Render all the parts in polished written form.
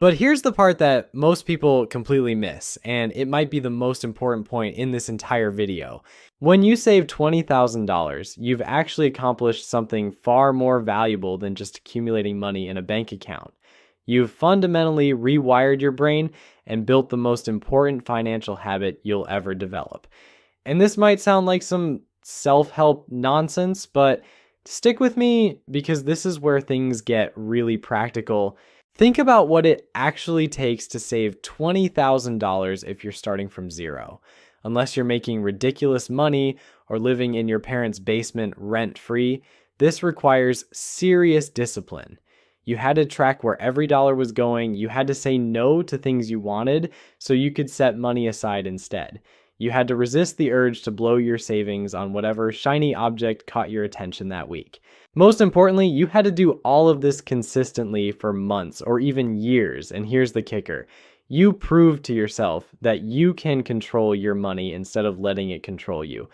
But here's the part that most people completely miss, and it might be the most important point in this entire video. When you save $20,000, you've actually accomplished something far more valuable than just accumulating money in a bank account. You've fundamentally rewired your brain and built the most important financial habit you'll ever develop. And this might sound like some self-help nonsense, but stick with me because this is where things get really practical. Think about what it actually takes to save $20,000 if you're starting from zero. Unless you're making ridiculous money or living in your parents' basement rent-free, this requires serious discipline. You had to track where every dollar was going. You had to say no to things you wanted so you could set money aside instead. You had to resist the urge to blow your savings on whatever shiny object caught your attention that week. Most importantly, you had to do all of this consistently for months or even years. And here's the kicker. You proved to yourself that you can control your money instead of letting it control you.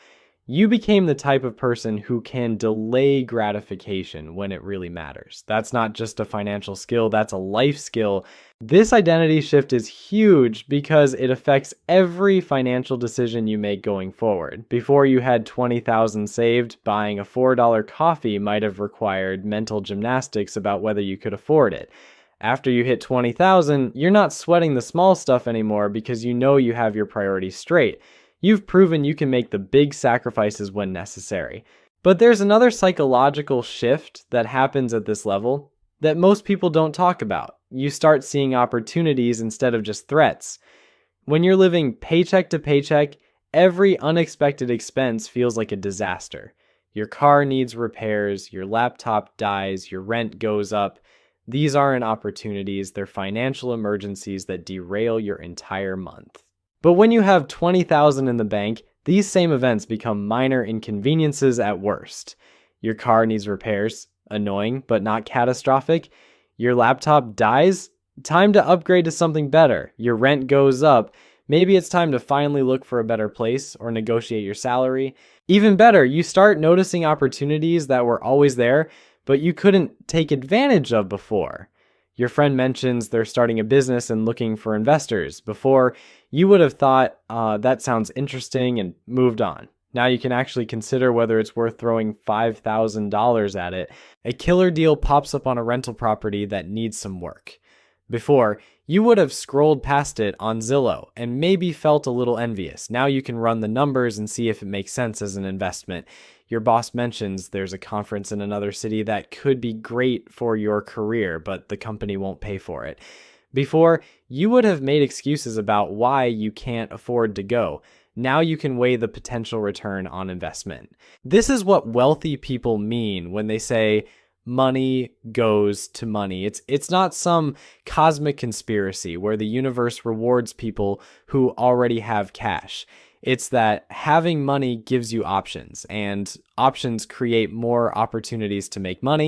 You became the type of person who can delay gratification when it really matters. That's not just a financial skill, that's a life skill. This identity shift is huge because it affects every financial decision you make going forward. Before you had $20,000 saved, buying a $4 coffee might have required mental gymnastics about whether you could afford it. After you hit $20,000, you're not sweating the small stuff anymore because you know you have your priorities straight. You've proven you can make the big sacrifices when necessary. But there's another psychological shift that happens at this level that most people don't talk about. You start seeing opportunities instead of just threats. When you're living paycheck to paycheck, every unexpected expense feels like a disaster. Your car needs repairs, your laptop dies, your rent goes up. These aren't opportunities, they're financial emergencies that derail your entire month. But when you have $20,000 in the bank, these same events become minor inconveniences at worst. Your car needs repairs, annoying but not catastrophic. Your laptop dies, time to upgrade to something better. Your rent goes up, maybe it's time to finally look for a better place or negotiate your salary. Even better, you start noticing opportunities that were always there, but you couldn't take advantage of before. Your friend mentions they're starting a business and looking for investors. Before, you would have thought, that sounds interesting and moved on. Now you can actually consider whether it's worth throwing $5,000 at it. A killer deal pops up on a rental property that needs some work. Before, you would have scrolled past it on Zillow and maybe felt a little envious. Now you can run the numbers and see if it makes sense as an investment. Your boss mentions there's a conference in another city that could be great for your career, but the company won't pay for it. Before, you would have made excuses about why you can't afford to go. Now you can weigh the potential return on investment. This is what wealthy people mean when they say money goes to money. It's not some cosmic conspiracy where the universe rewards people who already have cash. It's that having money gives you options, and options create more opportunities to make money.